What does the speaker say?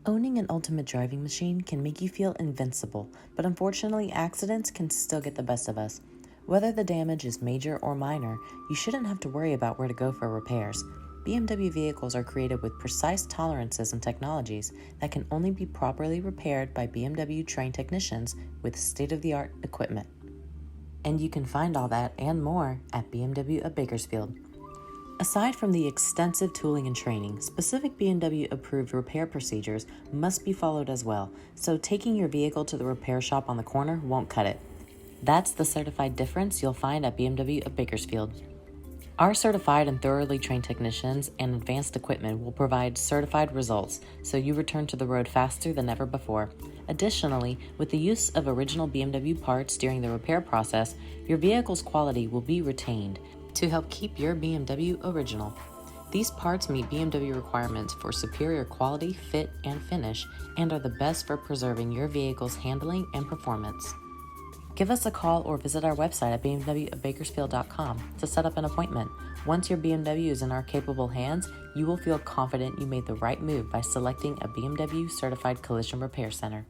Owning an ultimate driving machine can make you feel invincible, but unfortunately accidents can still get the best of us. Whether the damage is major or minor, you shouldn't have to worry about where to go for repairs. BMW vehicles are created with precise tolerances and technologies that can only be properly repaired by BMW trained technicians with state-of-the-art equipment. And you can find all that and more at BMW of Bakersfield. Aside from the extensive tooling and training, specific BMW-approved repair procedures must be followed as well, so taking your vehicle to the repair shop on the corner won't cut it. That's the certified difference you'll find at BMW of Bakersfield. Our certified and thoroughly trained technicians and advanced equipment will provide certified results, so you return to the road faster than ever before. Additionally, with the use of original BMW parts during the repair process, your vehicle's quality will be retained to help keep your BMW original. These parts meet BMW requirements for superior quality, fit, and finish, and are the best for preserving your vehicle's handling and performance. Give us a call or visit our website at bmwofbakersfield.com to set up an appointment. Once your BMW is in our capable hands, you will feel confident you made the right move by selecting a BMW certified collision repair center.